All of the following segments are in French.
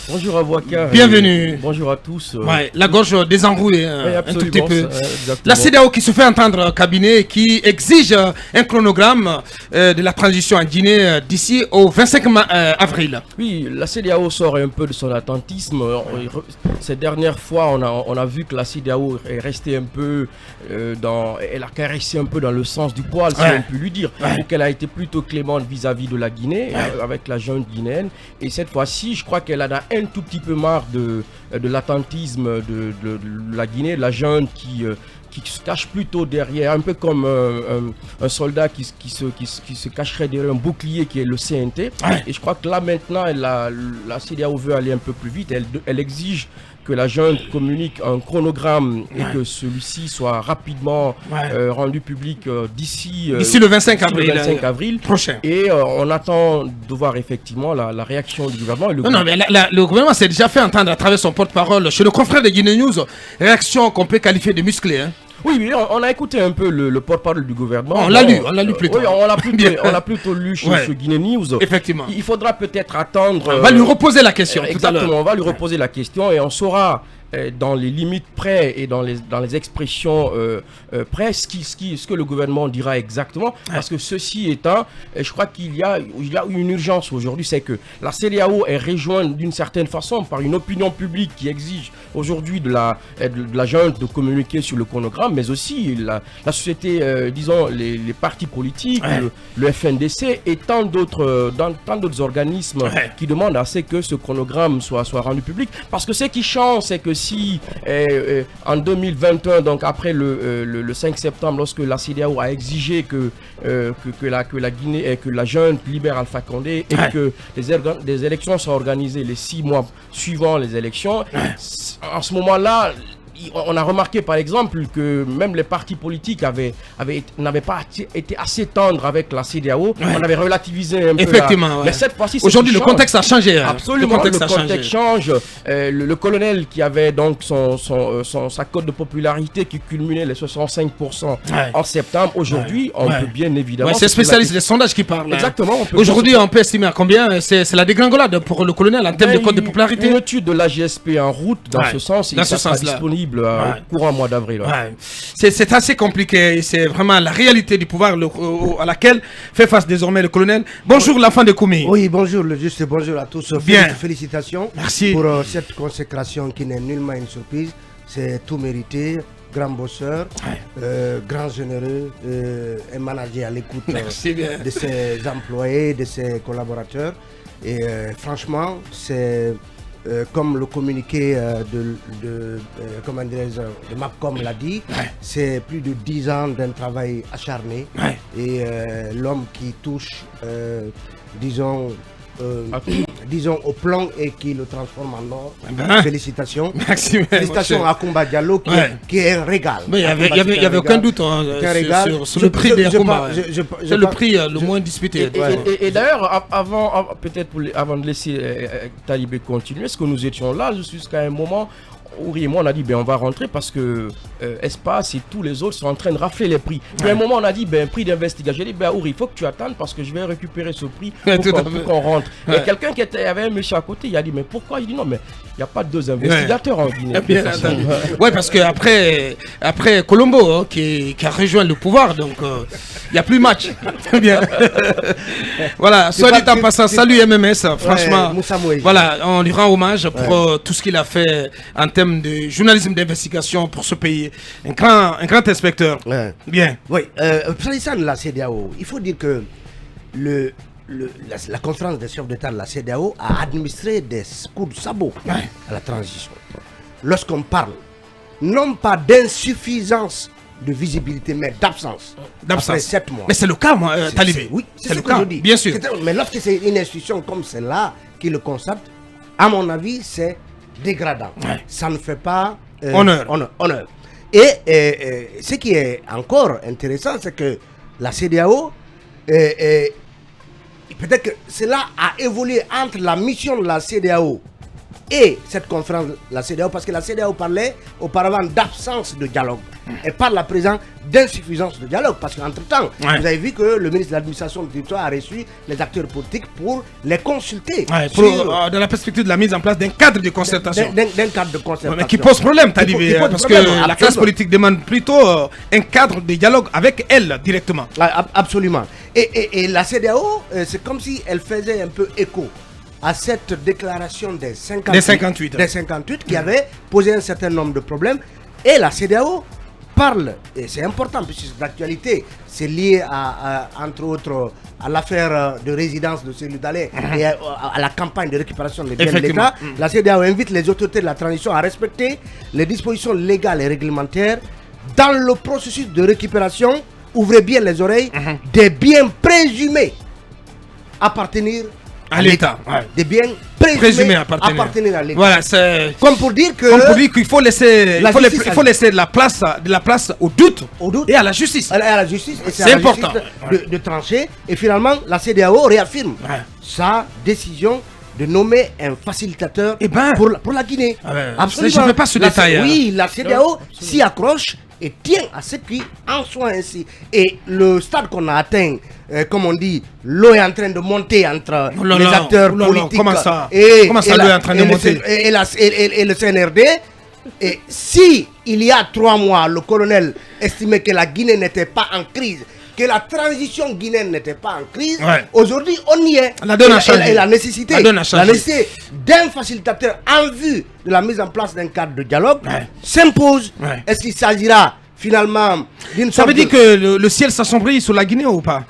Bonjour à Waka. Bienvenue. Bonjour à tous. Ouais, la gorge désenrouée Oui, un tout petit peu. exactement. La CEDEAO qui se fait entendre cabinet qui exige un chronogramme de la transition en Guinée d'ici au 25 avril. Oui, la CEDEAO sort un peu de son attentisme. Ces dernières fois, on a vu que la CEDEAO est restée un peu elle a caressé un peu dans le sens du poil, si on peut lui dire. Et qu'elle a été plutôt clémente vis-à-vis de la Guinée, avec la junte guinéenne. Et cette fois-ci, je crois qu'elle en a un tout petit peu marre de l'attentisme de la Guinée, de la junte qui se cache plutôt derrière, un peu comme un soldat qui se cacherait derrière un bouclier qui est le CNT. Et je crois que là maintenant, la CEDEAO veut aller un peu plus vite. Elle exige que la junte communique un chronogramme et que celui-ci soit rapidement rendu public d'ici le 25 avril prochain. Et on attend de voir effectivement la réaction du gouvernement. Mais le gouvernement s'est déjà fait entendre à travers son porte-parole chez le confrère de Guinée News, réaction qu'on peut qualifier de musclée. Hein. Oui, on a écouté un peu le porte-parole du gouvernement. On l'a lu plutôt. Oui, on l'a plutôt lu sur Guinée News. Effectivement. Il faudra peut-être attendre. On va lui reposer la question tout à l'heure. Exactement, on va lui reposer la question et on saura dans les limites près et dans les expressions près ce que le gouvernement dira exactement. Parce que ceci étant, je crois qu'il y a une urgence aujourd'hui, c'est que la CEDEAO est rejointe d'une certaine façon par une opinion publique qui exige aujourd'hui de la junte de communiquer sur le chronogramme, mais aussi la société, disons les partis politiques, le FNDC et tant d'autres organismes qui demandent à ce que ce chronogramme soit rendu public. Parce que ce qui change, c'est que si en 2021, donc après le 5 septembre, lorsque la CEDEAO a exigé que la Guinée et que la junte libère Alpha Condé et que des élections soient organisées les 6 mois suivant les élections, en ce moment-là, on a remarqué par exemple que même les partis politiques n'avaient pas été assez tendres avec la CEDEAO. On avait relativisé un peu. Effectivement. Mais cette fois-ci, aujourd'hui, le contexte a changé. Absolument, le contexte change. Le colonel qui avait donc sa cote de popularité qui culminait les 65% en septembre, aujourd'hui, on peut bien évidemment. C'est spécialiste des sondages qui parlent. Exactement. Aujourd'hui, on peut estimer à combien c'est la dégringolade pour le colonel en termes de cote de popularité. Une étude de l'AGSP en route dans ce sens, il sera disponible courant mois d'avril. C'est assez compliqué. C'est vraiment la réalité du pouvoir à laquelle fait face désormais le colonel. Bonjour l'enfant de Koumi. Oui, bonjour le juste, bonjour à tous. Bien. Félicitations. Merci pour cette consécration qui n'est nullement une surprise. C'est tout mérité. Grand bosseur, grand généreux, un manager à l'écoute de ses employés, de ses collaborateurs. Et franchement, c'est comme le communiqué de Mapcom l'a dit, c'est plus de 10 ans d'un travail acharné. Et l'homme qui touche, disons au plan et qui le transforme en or. Félicitations. Merci, félicitations à Koumba Diallo qui est un régal. Mais il n'y avait aucun doute sur le prix des Koumba. C'est le prix le moins disputé. Et d'ailleurs, avant de laisser Talibé continuer, est-ce que nous étions là jusqu'à un moment Ouri et moi on a dit on va rentrer parce que Espace et tous les autres sont en train de rafler les prix. Puis à un moment on a dit prix d'investigation. J'ai dit Ouri, il faut que tu attendes parce que je vais récupérer ce prix pour qu'on rentre. Et quelqu'un qui avait un monsieur à côté, il a dit mais pourquoi? Il dit non mais il n'y a pas deux investigateurs en Guinée. Oui, parce que après Colombo qui a rejoint le pouvoir, donc il n'y a plus match. Bien. Voilà, soit dit en passant, salut MMS, franchement. Voilà, on lui rend hommage pour tout ce qu'il a fait en termes de journalisme d'investigation pour ce pays. Un grand inspecteur. Bien. Oui, s'agissant de la CEDEAO, il faut dire que la conférence des chefs d'État de la CEDEAO a administré des coups de sabot à la transition. Lorsqu'on parle, non pas d'insuffisance de visibilité, mais d'absence. Après 7 mois. Mais c'est le cas, Talibé. Oui, c'est le cas, bien sûr. Mais lorsque c'est une institution comme celle-là qui le constate, à mon avis, c'est dégradant. Ça ne fait pas honneur. Et ce qui est encore intéressant, c'est que la CEDEAO, peut-être que cela a évolué entre la mission de la CEDEAO et cette conférence, la CEDEAO, parce que la CEDEAO parlait auparavant d'absence de dialogue. Elle parle à présent d'insuffisance de dialogue, parce qu'entre-temps, vous avez vu que le ministre de l'administration du territoire a reçu les acteurs politiques pour les consulter. Dans la perspective de la mise en place d'un cadre de concertation. D'un cadre de concertation. Mais qui pose problème, parce que la classe politique demande plutôt un cadre de dialogue avec elle directement. Absolument. Et la CEDEAO, c'est comme si elle faisait un peu écho à cette déclaration des 58 qui avait posé un certain nombre de problèmes. Et la CEDEAO parle, et c'est important puisque c'est d'actualité, c'est lié entre autres à l'affaire de résidence de Cellou Dalein et à la campagne de récupération des biens de l'État. La CEDEAO invite les autorités de la transition à respecter les dispositions légales et réglementaires dans le processus de récupération, ouvrez bien les oreilles, des biens présumés appartenir à l'État. Des biens présumés appartenir à l'État. Voilà, c'est comme pour dire qu'il faut laisser de la place au doute et à la justice. Et c'est important de trancher. Et finalement, la CEDEAO réaffirme sa décision de nommer un facilitateur pour la Guinée. Absolument. Je ne veux pas ce détail. Oui, la CEDEAO s'y accroche et tient à ce qui en soit ainsi. Et le stade qu'on a atteint, comme on dit, l'eau est en train de monter entre les acteurs politiques. Comment ça, l'eau est en train de monter et le CNRD. Et si il y a 3 mois, le colonel estimait que la Guinée n'était pas en crise, que la transition guinéenne n'était pas en crise, aujourd'hui on y est. La donne a changé. Et la nécessité d'un facilitateur en vue de la mise en place d'un cadre de dialogue s'impose. Est-ce qu'il s'agira finalement d'une sorte... Ça veut dire que le ciel s'assombrit sur la Guinée ou pas?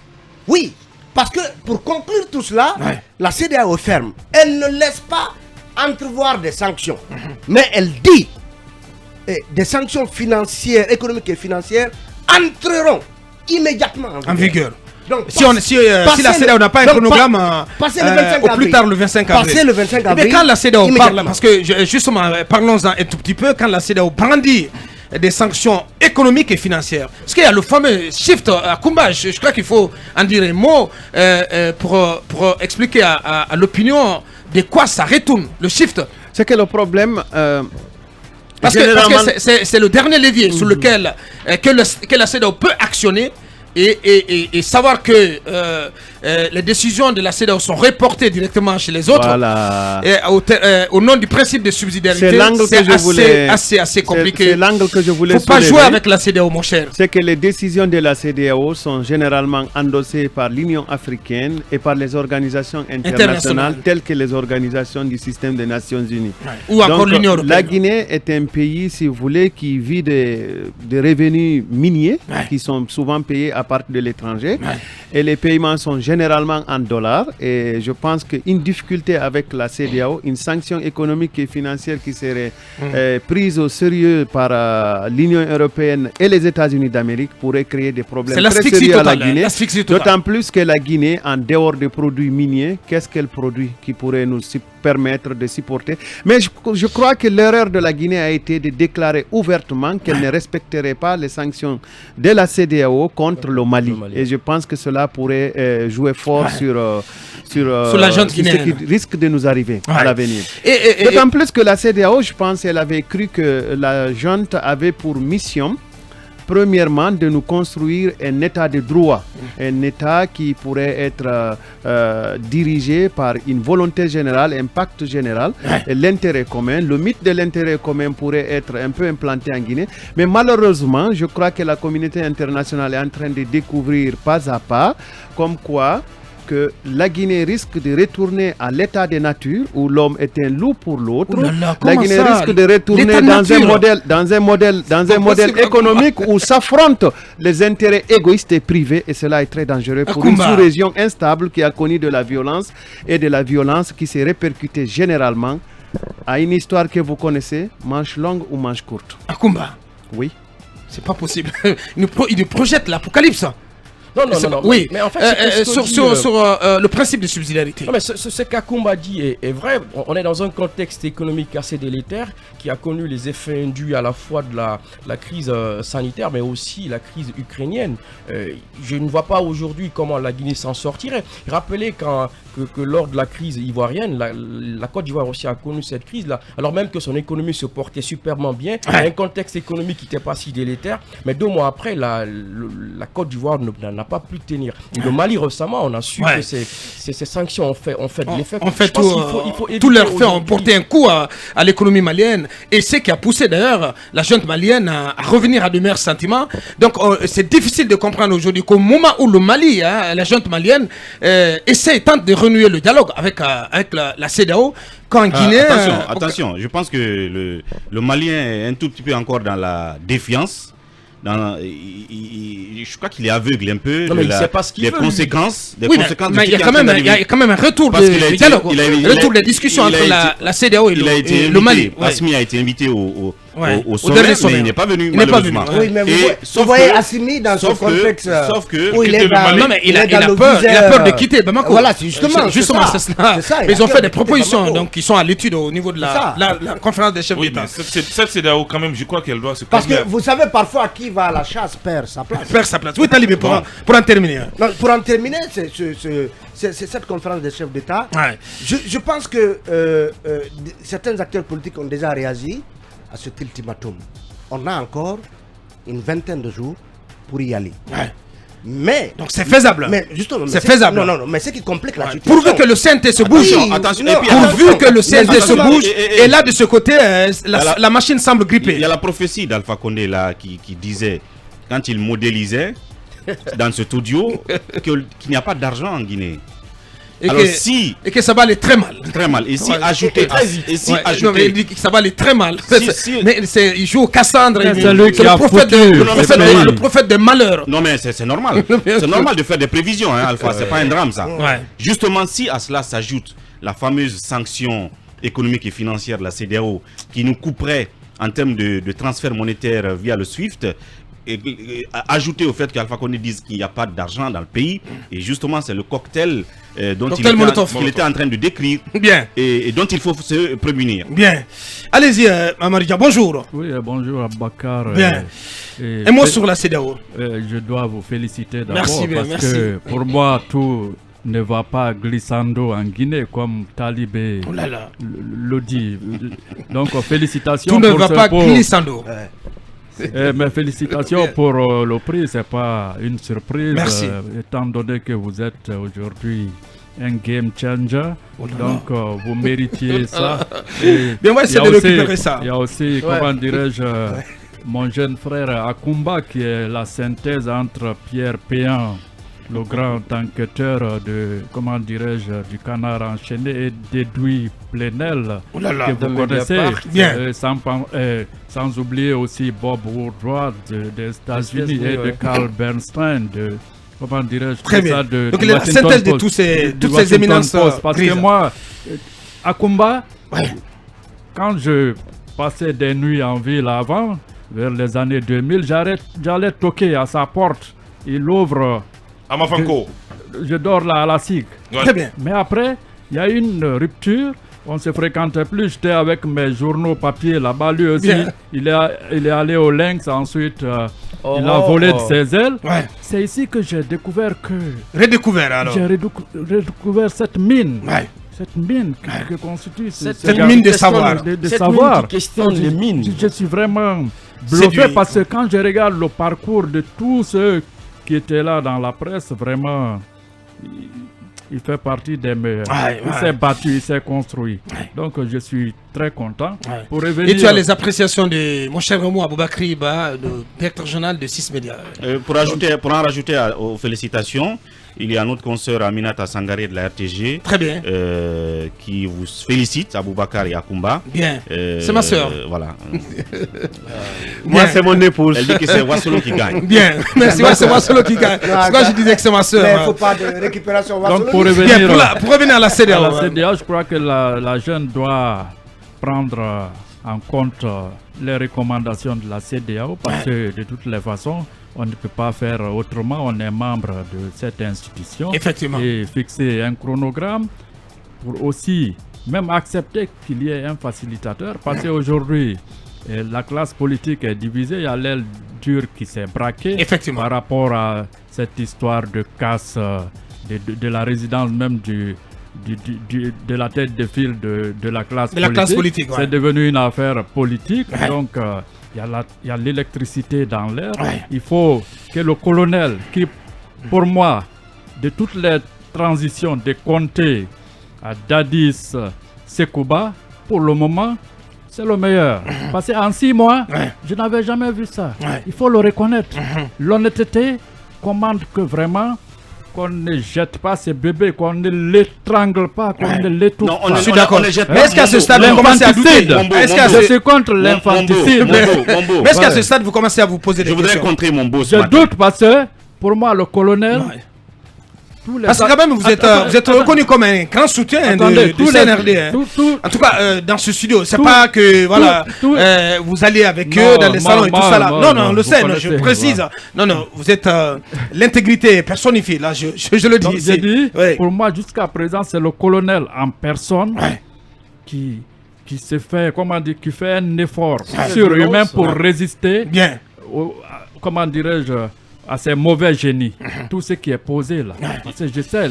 Oui, parce que pour conclure tout cela, la CEDEAO ferme. Elle ne laisse pas entrevoir des sanctions, mais elle dit des sanctions financières, économiques et financières entreront immédiatement en vigueur. Donc, si la CEDEAO n'a pas un chronogramme au plus tard le 25 avril. Passer le 25 avril. Mais quand la CEDEAO parle, parce que justement, parlons-en un tout petit peu, quand la CEDEAO brandit des sanctions économiques et financières, parce qu'il y a le fameux shift à Kumba, je crois qu'il faut en dire un mot pour expliquer à l'opinion de quoi ça retourne, le shift. C'est que le problème... Parce que c'est le dernier levier sur lequel que la CEDEAO peut actionner et savoir que les décisions de la CEDEAO sont reportées directement chez les autres. Voilà. Et au nom du principe de subsidiarité, c'est assez compliqué. C'est l'angle que je voulais soulever. Il ne faut pas jouer avec la CEDEAO, mon cher. C'est que les décisions de la CEDEAO sont généralement endossées par l'Union africaine et par les organisations internationales telles que les organisations du système des Nations Unies. Ou encore l'Union européenne. La Guinée est un pays, si vous voulez, qui vit des revenus miniers qui sont souvent payés à partir de l'étranger. Et les paiements sont généralement en dollars. Et je pense qu'une difficulté avec la CEDEAO, une sanction économique et financière qui serait prise au sérieux par l'Union européenne et les États-Unis d'Amérique pourrait créer des problèmes très sérieux à la Guinée. D'autant plus que la Guinée, en dehors des produits miniers, qu'est-ce qu'elle produit qui pourrait nous permettre de supporter? Mais je crois que l'erreur de la Guinée a été de déclarer ouvertement qu'elle ne respecterait pas les sanctions de la CEDEAO contre le Mali. Et je pense que cela pourrait jouer fort sur la junte guinéenne, ce qui risque de nous arriver à l'avenir. D'autant plus que la CEDEAO, je pense, elle avait cru que la junte avait pour mission, premièrement, de nous construire un état de droit, un état qui pourrait être dirigé par une volonté générale, un pacte général, et l'intérêt commun. Le mythe de l'intérêt commun pourrait être un peu implanté en Guinée, mais malheureusement, je crois que la communauté internationale est en train de découvrir pas à pas, comme quoi que la Guinée risque de retourner à l'état de nature où l'homme est un loup pour l'autre. La Guinée risque de retourner dans un modèle économique où s'affrontent les intérêts égoïstes et privés, et cela est très dangereux pour une sous-région instable qui a connu de la violence et de la violence qui s'est répercutée généralement à une histoire que vous connaissez, manche longue ou manche courte. Akumba. Oui. C'est pas possible. Il nous projette l'apocalypse. Non. Oui, mais en fait, sur le principe de subsidiarité. Non, mais ce qu'Akumba dit est vrai. On est dans un contexte économique assez délétère qui a connu les effets induits à la fois de la crise sanitaire, mais aussi la crise ukrainienne. Je ne vois pas aujourd'hui comment la Guinée s'en sortirait. Rappelez quand que lors de la crise ivoirienne, la Côte d'Ivoire aussi a connu cette crise-là, alors même que son économie se portait superbement bien, un contexte économique qui n'était pas si délétère, mais 2 mois après, la Côte d'Ivoire n'a pas pu tenir. Et le Mali, récemment, on a su que ces sanctions ont fait de l'effet. En fait, tous leurs faits ont porté un coup à l'économie malienne, et c'est qui a poussé d'ailleurs la junte malienne à revenir à de meilleurs sentiments. Donc c'est difficile de comprendre aujourd'hui qu'au moment où le Mali, la junte malienne, tente de renouer le dialogue avec la CEDEAO, qu'en Guinée... Attention, je pense que le Malien est un tout petit peu encore dans la défiance. Je crois qu'il est aveugle un peu des conséquences. Mais il y a quand même un retour de dialogue, un retour de discussion entre la CEDEAO et le Mali. Assimi a été invité au sommet, mais il n'est pas venu, malheureusement. Oui, mais vous voyez Assimi dans ce contexte où il est il a peur de quitter Bamako. Voilà, justement, c'est ça. Ils ont fait des propositions qui sont à l'étude au niveau de la conférence des chefs d'État. Cette CEDEAO, quand même, je crois qu'elle doit se... Parce que vous savez, parfois, qui va à la chasse perd sa place. Oui, Talibé, pour en terminer. Pour en terminer, c'est cette conférence des chefs d'État. Je pense que certains acteurs politiques ont déjà réagi à cet ultimatum. On a encore une vingtaine de jours pour y aller. Mais donc c'est faisable. Mais justement, c'est faisable. Non, mais c'est qui complique la situation. Pourvu que le CNT se bouge. Pourvu que le CNT se bouge. Et là, de ce côté, la machine semble gripper. Il y a la prophétie d'Alpha Condé là qui disait, quand il modélisait dans cet audio, qu'il n'y a pas d'argent en Guinée. Et que ça va aller très mal. Très mal. Et si ajouter il dit que ça va aller très mal. Mais il joue au Cassandre. C'est le prophète de malheur. Non, mais c'est normal. C'est normal de faire des prévisions, Alpha. C'est pas un drame, ça. Justement, si à cela s'ajoute la fameuse sanction économique et financière de la CEDEAO qui nous couperait en termes de transfert monétaire via le SWIFT, ajouter au fait qu'Alpha Condé dise qu'il n'y a pas d'argent dans le pays, et justement c'est le cocktail dont il était en train de décrire. Bien. Et dont il faut se prémunir. Bien. Allez-y, Mamadja, bonjour. Oui, bonjour Abakar. Bien. Un mot sur la CEDEAO. Je dois vous féliciter d'abord parce que pour moi tout ne va pas glissando en Guinée comme Talibé le dit. Donc félicitations. Tout ne va pas glissando. Mes félicitations pour le prix, c'est pas une surprise. Étant donné que vous êtes aujourd'hui un game changer, donc vous méritiez ça. Bien, moi, c'est de récupérer ça. Il y a aussi, comment dirais-je, mon jeune frère Akumba qui est la synthèse entre Pierre Péan, le grand enquêteur de, comment dirais-je, du Canard enchaîné, et d'Edoui Plenel, que vous connaissez, sans oublier aussi Bob Woodward des États-Unis et de Carl Bernstein, de, comment dirais-je, très bien. Donc la synthèse de toutes ces éminences. Parce que moi, Akumba, quand je passais des nuits en ville avant, vers les années 2000, j'allais toquer à sa porte. Il ouvre. À Mafanko. Je dors là à la SIG. Très bien. Mais après, il y a une rupture. On ne se fréquentait plus. J'étais avec mes journaux papier là-bas. Lui aussi, il est allé au Lynx. Ensuite, il a volé de ses ailes. C'est ici que j'ai découvert que... Redécouvert alors. J'ai redécouvert cette mine. Cette mine que constitue... Cette mine de savoir. De savoir. Question de mine. Je suis vraiment bluffé parce que quand je regarde le parcours de tous ceux qui était là dans la presse, vraiment, il fait partie des meilleurs. Il s'est battu, il s'est construit. Donc, je suis très content. Pour revenir... Et tu as les appréciations de mon cher Remo Aboubakri Ba, le directeur général de 6 médias. Pour en rajouter aux félicitations, il y a notre consoeur Aminata Sangaré de la RTG. Très bien. Qui vous félicite, Aboubakar et Akumba. Bien. C'est ma soeur. Voilà. Moi, c'est mon épouse. Elle dit que c'est Wassolo qui gagne. Bien. Merci. C'est Wassolo qui gagne. C'est quoi je disais que c'est ma soeur. Mais il ne faut pas de récupération. Donc, pour revenir à la CEDEAO. Je crois que la jeune doit prendre en compte les recommandations de la CEDEAO parce que de toutes les façons, on ne peut pas faire autrement. On est membre de cette institution. Effectivement. Et fixer un chronogramme pour aussi même accepter qu'il y ait un facilitateur. Parce qu'aujourd'hui, la classe politique est divisée. Il y a l'aile dure qui s'est braquée. Effectivement. Par rapport à cette histoire de casse de la résidence même du de la tête de file de la classe politique. La classe politique, c'est devenu une affaire politique. Donc, il y a l'électricité dans l'air. Il faut que le colonel, qui, pour moi, de toutes les transitions de Conté à Dadis, Sekouba, pour le moment, c'est le meilleur. Parce qu'en 6 mois, je n'avais jamais vu ça. Il faut le reconnaître. L'honnêteté commande que vraiment qu'on ne jette pas ces bébés, qu'on ne l'étrangle pas, qu'on ne l'étouffe pas. Je suis d'accord. Mais est-ce qu'à ce stade, vous commencez à douter? Je suis contre l'infanticide. Mais est-ce qu'à ce stade, vous commencez à vous poser des questions? Je voudrais contrer mon beau. Je doute parce que, pour moi, le colonel... Parce que quand même, vous êtes reconnu comme un grand soutien de CNRD. En tout cas, dans ce studio, c'est pas que voilà, vous allez avec eux dans les salons et tout ça là. Non, on le sait, je précise. Non, vous êtes l'intégrité personnifiée. Là, je le dis. J'ai dit, pour moi, jusqu'à présent, c'est le colonel en personne qui se fait, comment dire, qui fait un effort surhumain pour résister. Bien. Comment dirais-je? À ces mauvais génies, tout ce qui est posé là. Parce que je sais,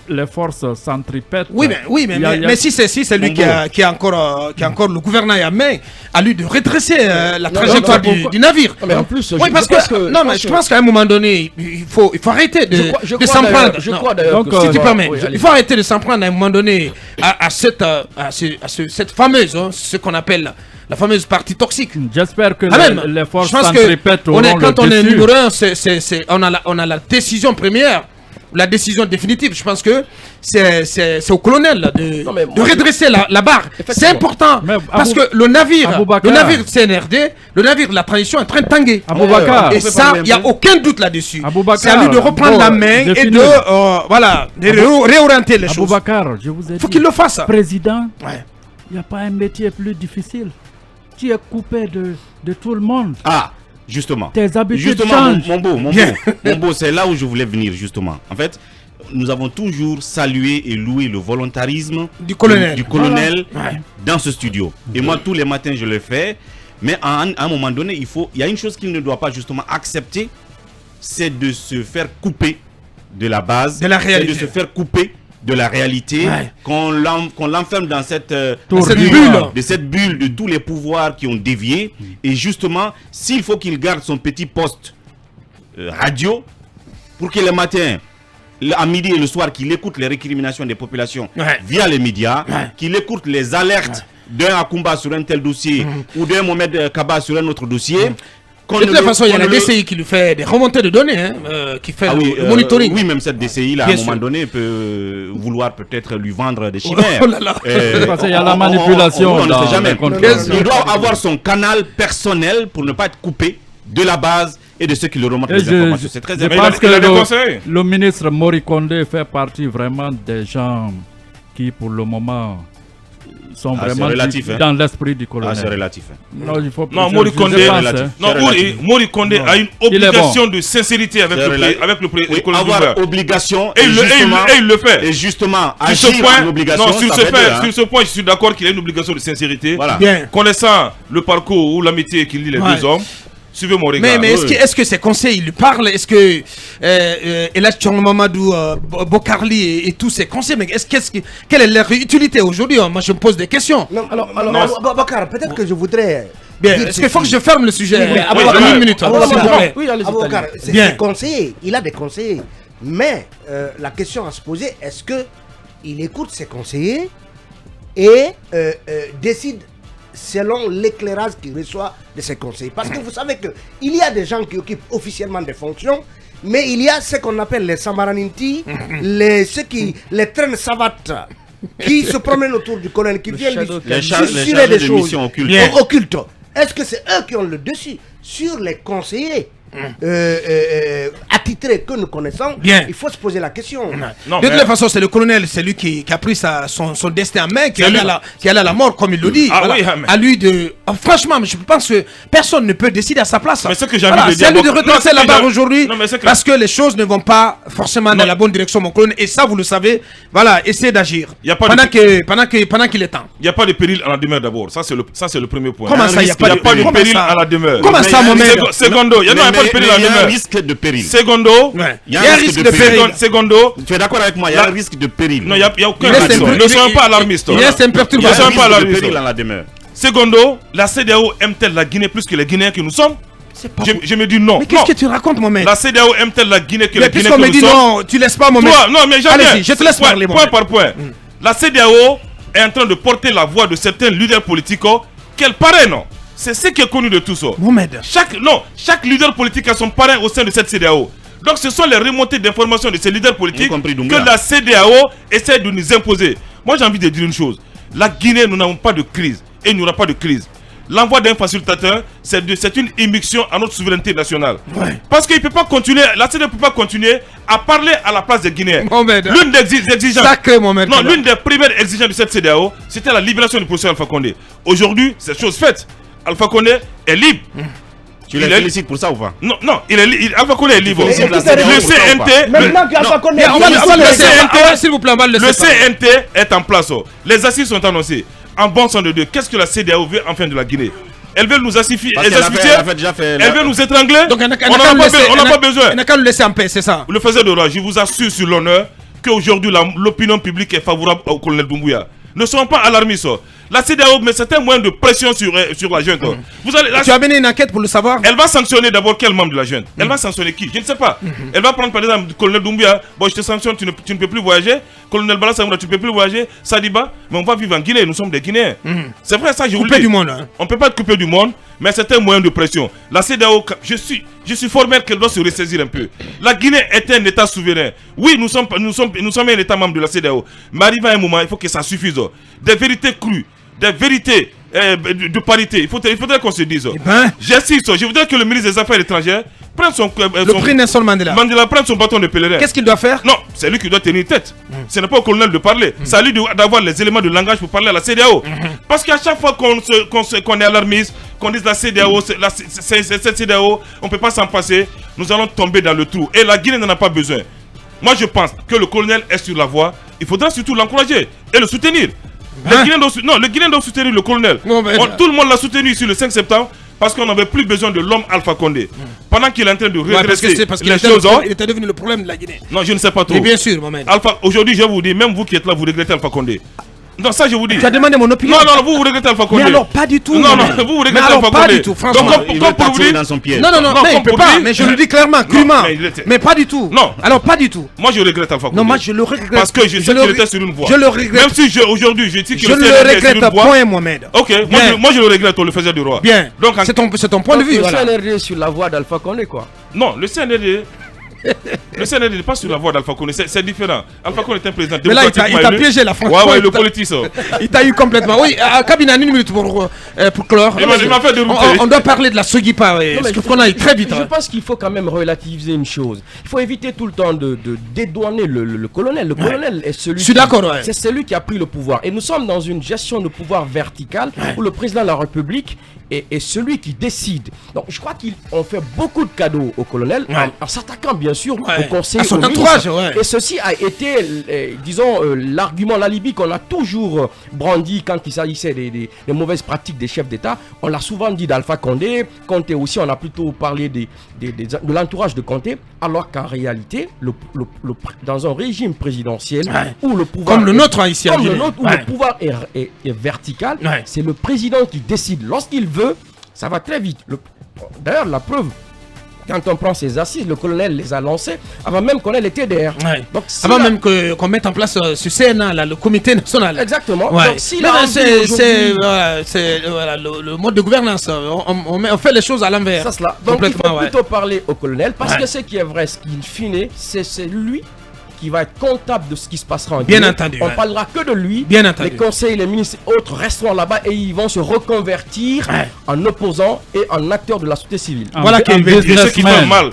les forces centripètes. Mais si c'est lui qui a encore le gouvernail à main, à lui de redresser la trajectoire du navire. Mais en plus, je pense qu'à un moment donné, il faut arrêter de s'en prendre. Si tu permets, il faut arrêter de s'en prendre à un moment donné à cette fameuse, ce qu'on appelle la fameuse partie toxique. J'espère que les forces centripètes auront quand on est numéro 1, on a la décision première, la décision définitive. Je pense que c'est au colonel de redresser la barre. C'est important parce que le navire CNRD, le navire de la transition est en train de tanguer. Et ça, il n'y a aucun doute là-dessus. C'est à lui de reprendre la main et de réorienter les choses. Aboubacar, je vous ai dit, faut qu'il le fasse. Président, il n'y a pas un métier plus difficile. Tu es coupé de tout le monde. Ah, justement. Tes habitudes changent. Mon beau, c'est là où je voulais venir, justement. En fait, nous avons toujours salué et loué le volontarisme du colonel dans ce studio. Et moi, tous les matins, je le fais. Mais à un moment donné, il y a une chose qu'il ne doit pas justement accepter, c'est de se faire couper de la base, de la réalité. De se faire couper de la réalité, qu'on l'enferme dans cette bulle de tous les pouvoirs qui ont dévié. Et justement, s'il faut qu'il garde son petit poste radio, pour que le matin, à midi et le soir, qu'il écoute les récriminations des populations via les médias, qu'il écoute les alertes d'un Akumba sur un tel dossier ou d'un Mohamed Kaba sur un autre dossier. De toute façon, il y a la DCI qui lui fait des remontées de données, qui fait le monitoring. Oui, même cette DCI, là, à un moment donné, peut vouloir peut-être lui vendre des chimères. Parce qu'il y a la manipulation. On ne sait jamais. Il doit avoir son canal personnel pour ne pas être coupé de la base et de ceux qui le remontent les informations. C'est très important. Je pense que le ministre Morikonde fait partie vraiment des gens qui, pour le moment, sont vraiment dans l'esprit du colonel. C'est relatif. Non, Morikonde a une obligation de sincérité avec le colonel. Avoir obligation et il le fait. Et justement, sur ce point, je suis d'accord qu'il a une obligation de sincérité. Connaissant le parcours ou l'amitié qu'il lie les deux hommes, suivez mon regard. Mais est-ce que ces conseils, il lui parle? Est-ce que Elhadji Thierno Mamadou, Bokarli et tous ces conseils, mais quelle est leur utilité aujourd'hui? Moi, je me pose des questions. Alors Bakar, peut-être que je voudrais... Est-ce qu'il faut que je ferme le sujet? Une minute. Aboubacar, c'est des conseillers. Il a des conseillers. Mais la question à se poser, est-ce qu'il écoute ses conseillers et décide selon l'éclairage qu'il reçoit de ses conseils? Parce que vous savez qu'il y a des gens qui occupent officiellement des fonctions, mais il y a ce qu'on appelle les Samaraninti, les traînes savates, qui se promènent autour du colonel, qui viennent lui susurrer des choses occultes. Est-ce que c'est eux qui ont le dessus sur les conseillers attitrés que nous connaissons? Il faut se poser la question. De toute façon, c'est le colonel, c'est lui qui a pris son destin en main, qui allait à la mort, comme il le dit. À lui de... franchement, je pense que personne ne peut décider à sa place. Mais ce que j'ai envie de dire, c'est à lui de redresser la barre aujourd'hui, parce que les choses ne vont pas forcément dans la bonne direction, mon colonel. Et ça, vous le savez. Voilà, essayez d'agir pendant qu'il est temps. Il n'y a pas de péril à la demeure d'abord. Ça, c'est le premier point. Comment ça, il n'y a pas de péril à la demeure? Comment ça, mon maître? Secondo, il n'y a pas péril en demeure. Il y a un risque de péril. Secondo, il y a un risque de péril. Secondo, tu es d'accord avec moi, il y a un risque de péril. Non, il n'y a aucun risque. Ne soyons pas alarmistes. Il reste un perturbation. Il y a un risque de péril dans la demeure. Secondo, la CEDEAO aime-t-elle la Guinée plus que les Guinéens que nous sommes? Je me dis non. Mais qu'est-ce que tu racontes, Mohamed? La CEDEAO aime-t-elle la Guinée que les Guinéens que nous sommes? Mais puisqu'on me dit non, tu laisses pas, Mohamed. Toi, non, mais j'en Allez-y, je te laisse parler, point par point. La CEDEAO est en train de porter la voix de certains leaders politiques qu'elle parraine. C'est ce qui est connu de tout ça. Mohamed. Chaque leader politique a son parrain au sein de cette CEDEAO. Donc ce sont les remontées d'informations de ces leaders politiques que la CEDEAO essaie de nous imposer. Moi j'ai envie de dire une chose. La Guinée, nous n'avons pas de crise. Et il n'y aura pas de crise. L'envoi d'un facilitateur, c'est une immixtion à notre souveraineté nationale. Ouais. Parce qu'il ne peut pas continuer, la CEDEAO ne peut pas continuer à parler à la place des Guinéens. L'une des exigences. L'une des premières exigences de cette CEDEAO, c'était la libération du professeur Alpha Condé. Aujourd'hui, c'est chose faite. Alpha Condé est libre. Tu les félicites pour ça ou pas? Non, Alpha Condé est libre. Le CNT. Maintenant qu'Alpha Condé est libre, s'il vous plaît, le CNT est en place. Les assises sont annoncées. En bon sens de Dieu, qu'est-ce que la CEDEAO veut enfin de la Guinée? Elle veut nous asphyxier, elle veut nous étrangler. Donc on n'a pas besoin. On n'a qu'à le laisser en paix, c'est ça. Le faiseur de roi, je vous assure sur l'honneur qu'aujourd'hui l'opinion publique est favorable au colonel Doumbouya. Ne soyons pas alarmistes. La CEDEAO met certains moyens de pression sur la junte. Tu as mené une enquête pour le savoir? Elle va sanctionner d'abord quel membre de la junte? Elle va sanctionner qui? Je ne sais pas. Elle va prendre par exemple le colonel Doumbouya. Bon, je te sanctionne, tu ne peux plus voyager. Colonel Bala Samoura, tu ne peux plus voyager. Sadiba, mais on va vivre en Guinée, nous sommes des Guinéens. C'est vrai, ça, je vous le dis. Du monde, hein. On ne peut pas être coupé du monde, mais certains moyens de pression. La CEDEAO, je suis formel qu'elle doit se ressaisir un peu. La Guinée est un État souverain. Oui, nous sommes un État membre de la CEDEAO. Mais arrivé à un moment, il faut que ça suffise. Des vérités crues, des vérités de parité. Il faudrait qu'on se dise. J'insiste, je voudrais que le ministre des Affaires étrangères prenne son... le prix Nelson Mandela. Mandela prenne son bâton de pèlerin. Qu'est-ce qu'il doit faire? Non, c'est lui qui doit tenir tête. Ce n'est pas au colonel de parler. C'est à lui d'avoir les éléments de langage pour parler à la CEDEAO. Parce qu'à chaque fois qu'on est alarmiste, qu'on dise la CEDEAO, cette CEDEAO, on ne peut pas s'en passer, nous allons tomber dans le trou. Et la Guinée n'en a pas besoin. Moi, je pense que le colonel est sur la voie. Il faudra surtout l'encourager et le soutenir. Le Guinéen doit soutenir le colonel. Tout le monde l'a soutenu ici le 5 septembre parce qu'on n'avait plus besoin de l'homme Alpha Condé. Pendant qu'il est en train de redresser les choses. Il était devenu le problème de la Guinée. Non, je ne sais pas trop. Mais bien sûr, Mohamed. Aujourd'hui, je vous dis, même vous qui êtes là, vous regrettez Alpha Condé. Non, ça je vous dis. Tu as demandé mon opinion. Non, vous regrettez Alpha Condé. Mais alors pas du tout. Non, vous regrettez Alpha Condé. Pas du tout, franchement. Il veut t'attirer dans son piège. Non, mais il peut pas. Mais je le dis clairement, crûment. Mais pas du tout. Non. Alors pas du tout. Moi je regrette Alpha Condé. Non, moi je le regrette. Parce que je sais qu'il était sur une voie. Je le regrette. Même si aujourd'hui je dis que je le regrette, point, Mohamed. Ok, moi je le regrette, le faiseur du roi. Bien. Donc c'est ton point de vue. Le CNRD sur la voie d'Alpha Condé, quoi. Non, le CNRD. Le CNRD n'est pas sur la voie d'Alpha Condé, c'est différent. Alpha Condé est un président démocratique. Mais là, il t'a piégé la France. Ouais, le politique. Il t'a eu complètement. Oui, Kabina, une minute pour clore. Il m'a fait dérouter. On doit parler de la Sogipa. Parce qu'on aille très vite. Je pense qu'il faut quand même relativiser une chose. Il faut éviter tout le temps de dédouaner le colonel. Le colonel est celui. Je suis d'accord, c'est celui qui a pris le pouvoir. Et nous sommes dans une gestion de pouvoir verticale où le président de la République est celui qui décide. Donc je crois qu'on fait beaucoup de cadeaux au colonel en s'attaquant bien sûr au conseil, à son entourage. Et ceci a été, disons, l'argument, l'alibi qu'on a toujours brandi quand il s'agissait des mauvaises pratiques des chefs d'État. On l'a souvent dit d'Alpha Condé. Conté aussi, on a plutôt parlé de l'entourage de Conté, alors qu'en réalité, dans un régime présidentiel où le pouvoir... Comme le nôtre ici, comme le nôtre, où le pouvoir est vertical, c'est le président qui décide. Lorsqu'il veut, ça va très vite. D'ailleurs, la preuve, quand on prend ces assises, le colonel les a lancées avant même qu'on ait les TDR. Donc, avant même qu'on mette en place ce CNA, le comité national. Exactement. Donc, c'est le mode de gouvernance. On fait les choses à l'envers. Donc il faut plutôt parler au colonel parce que ce qui est vrai, ce qui in fine, c'est lui qui va être comptable de ce qui se passera en Guinée. Bien entendu. On parlera que de lui. Bien entendu. Les conseils, les ministres et autres resteront là-bas et ils vont se reconvertir en opposants et en acteurs de la société civile. Voilà qui fait mal.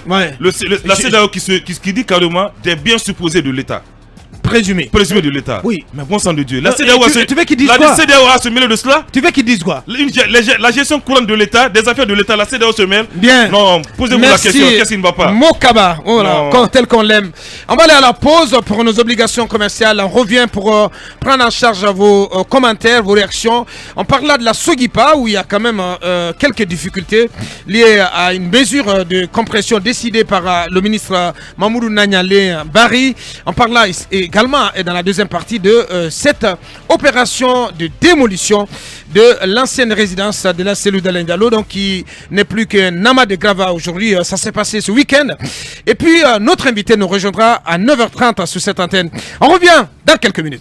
La CEDEAO qui dit carrément des biens supposés de l'État. présumé. Présumé de l'État. Oui. Mais bon sang de Dieu. La CEDEAO tu veux qu'ils disent quoi? La CEDEAO a se mêler de cela. Tu veux qu'ils disent quoi? La gestion courante de l'État, des affaires de l'État, la CEDEAO se mêle. Bien. Non, posez-vous la question. Qu'est-ce qui ne va pas? Mokaba, voilà, tel qu'on l'aime. On va aller à la pause pour nos obligations commerciales. On revient pour prendre en charge vos commentaires, vos réactions. On parle là de la Sogipa où il y a quand même quelques difficultés liées à une mesure de compression décidée par le ministre Mamoudou Nanyale Barry. On parle là également et dans la deuxième partie de cette opération de démolition de l'ancienne résidence de la cellule d'Alain Diallo, donc qui n'est plus qu'un amas de gravats aujourd'hui. Ça s'est passé ce week-end. Et puis notre invité nous rejoindra à 9h30 sur cette antenne. On revient dans quelques minutes.